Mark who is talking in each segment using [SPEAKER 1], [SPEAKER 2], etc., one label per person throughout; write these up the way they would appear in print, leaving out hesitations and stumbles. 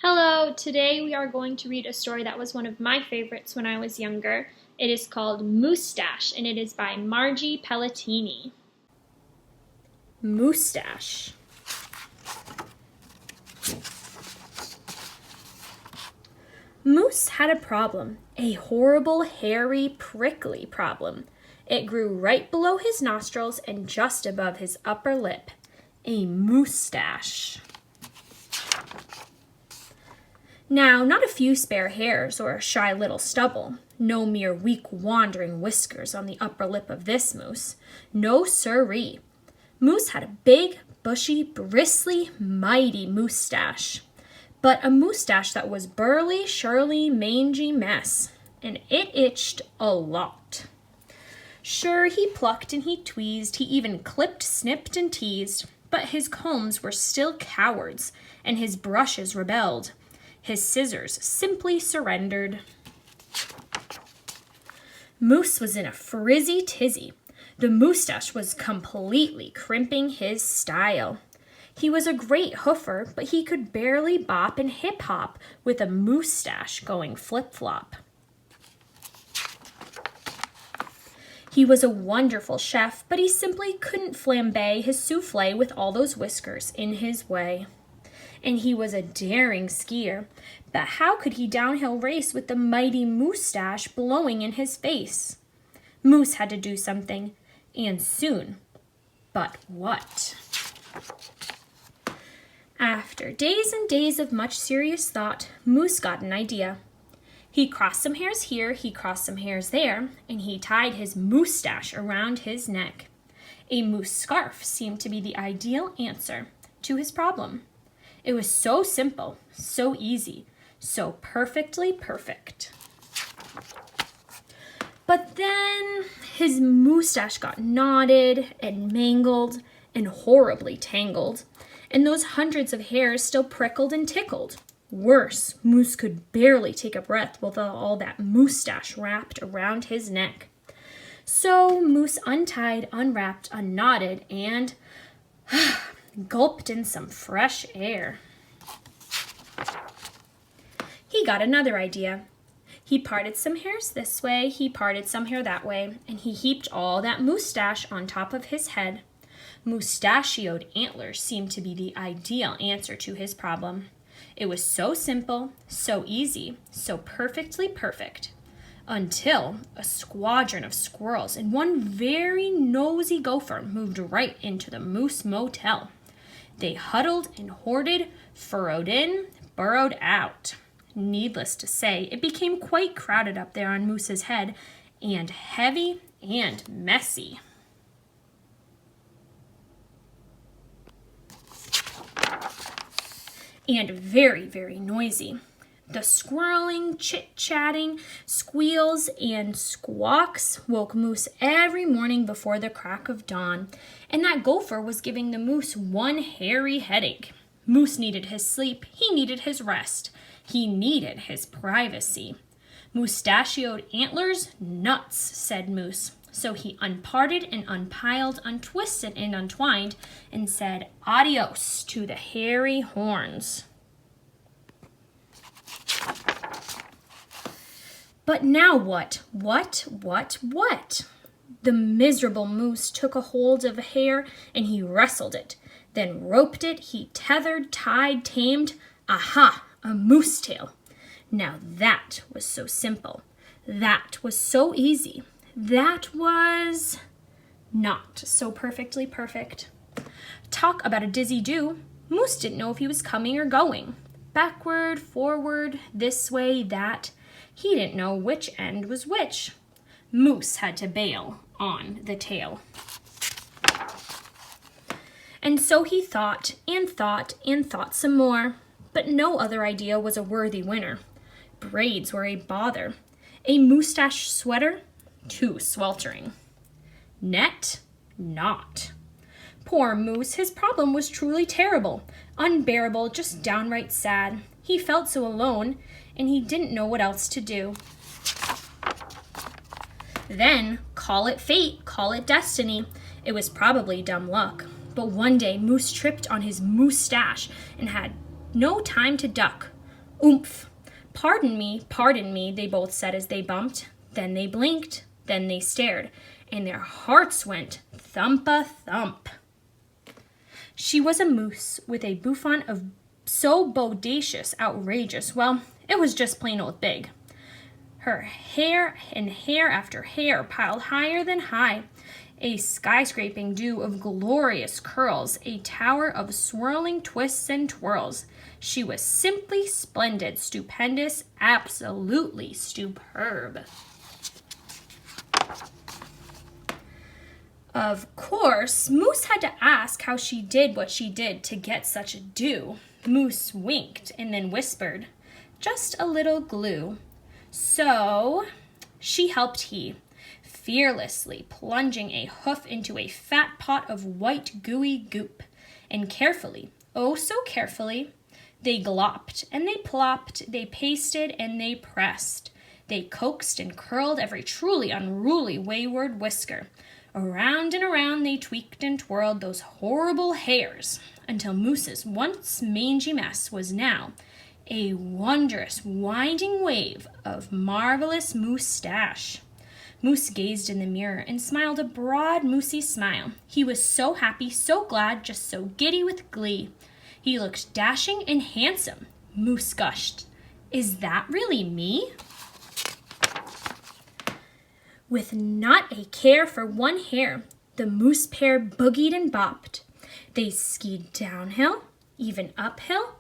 [SPEAKER 1] Hello, today we are going to read a story that was one of my favorites when I was younger. It is called Moostache, and it is by Margie Palatini. Moostache. Moose had a problem, a horrible, hairy, prickly problem. It grew right below his nostrils and just above his upper lip. A moostache. Now, not a few spare hairs or a shy little stubble. No mere weak wandering whiskers on the upper lip of this moose. No siree. Moose had a big, bushy, bristly, mighty moostache. But a moostache that was burly, shirly, mangy mess. And it itched a lot. Sure, he plucked and he tweezed, he even clipped, snipped, and teased. But his combs were still cowards, and his brushes rebelled. His scissors simply surrendered. Moose was in a frizzy tizzy. The moostache was completely crimping his style. He was a great hoofer, but he could barely bop and hip-hop with a moostache going flip-flop. He was a wonderful chef, but he simply couldn't flambe his souffle with all those whiskers in his way. And he was a daring skier, but how could he downhill race with the mighty moostache blowing in his face? Moose had to do something, and soon. But what? After days and days of much serious thought, Moose got an idea. He crossed some hairs here, he crossed some hairs there, and he tied his moostache around his neck. A moose scarf seemed to be the ideal answer to his problem. It was so simple, so easy, so perfectly perfect. But then his moostache got knotted and mangled and horribly tangled, and those hundreds of hairs still prickled and tickled. Worse, Moose could barely take a breath with all that moostache wrapped around his neck. So Moose untied, unwrapped, unknotted, and gulped in some fresh air. He got another idea. He parted some hairs this way, he parted some hair that way, and he heaped all that moostache on top of his head. Moustachioed antlers seemed to be the ideal answer to his problem. It was so simple, so easy, so perfectly perfect. Until a squadron of squirrels and one very nosy gopher moved right into the Moose Motel. They huddled and hoarded, furrowed in, burrowed out. Needless to say, it became quite crowded up there on Moose's head, and heavy and messy. And very, very noisy. The squirreling, chit-chatting, squeals, and squawks woke Moose every morning before the crack of dawn, and that gopher was giving the moose one hairy headache. Moose needed his sleep, he needed his rest, he needed his privacy. Moustachioed antlers? Nuts, said Moose. So he unparted and unpiled, untwisted and untwined, and said adios to the hairy horns. But now what? What? The miserable moose took a hold of a hair and he wrestled it, then roped it, he tethered, tied, tamed. Aha! A moose tail. Now that was so simple. That was so easy. That was not so perfectly perfect. Talk about a dizzy do. Moose didn't know if he was coming or going. Backward, forward, this way, that. He didn't know which end was which. Moose had to bail on the tail. And so he thought and thought and thought some more. But no other idea was a worthy winner. Braids were a bother. A moostache sweater? Too sweltering. Net? Not. Poor Moose, his problem was truly terrible, unbearable, just downright sad. He felt so alone, and he didn't know what else to do. Then, call it fate, call it destiny. It was probably dumb luck. But one day, Moose tripped on his moostache and had no time to duck. Oomph! Pardon me, they both said as they bumped. Then they blinked, then they stared, and their hearts went thump-a-thump. She was a moose with a bouffant of so bodacious, outrageous, well, it was just plain old big. Her hair and hair after hair piled higher than high, a skyscraping dew of glorious curls, a tower of swirling twists and twirls. She was simply splendid, stupendous, absolutely superb. Of course, Moose had to ask how she did what she did to get such a dew. Moose winked and then whispered, "Just a little glue." So she helped he, fearlessly plunging a hoof into a fat pot of white gooey goop, and carefully, oh so carefully, they glopped and they plopped, they pasted and they pressed. They coaxed and curled every truly unruly wayward whisker. Around and around they tweaked and twirled those horrible hairs, until Moose's once mangy mess was now a wondrous winding wave of marvelous Moostache. Moose gazed in the mirror and smiled a broad, moosey smile. He was so happy, so glad, just so giddy with glee. He looked dashing and handsome. Moose gushed, "Is that really me?" With not a care for one hair, the moose pair boogied and bopped. They skied downhill, even uphill,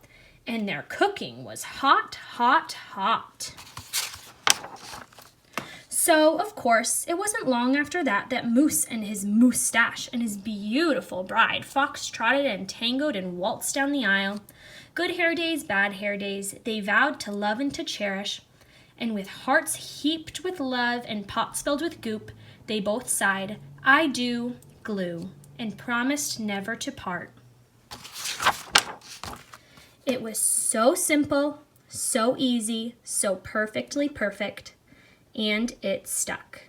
[SPEAKER 1] and their cooking was hot, hot, hot. So, of course, it wasn't long after that Moose and his Moostache and his beautiful bride fox-trotted and tangoed and waltzed down the aisle. Good hair days, bad hair days, they vowed to love and to cherish. And with hearts heaped with love and pots filled with goop, they both sighed, "I do," glue, and promised never to part. It was so simple, so easy, so perfectly perfect, and it stuck.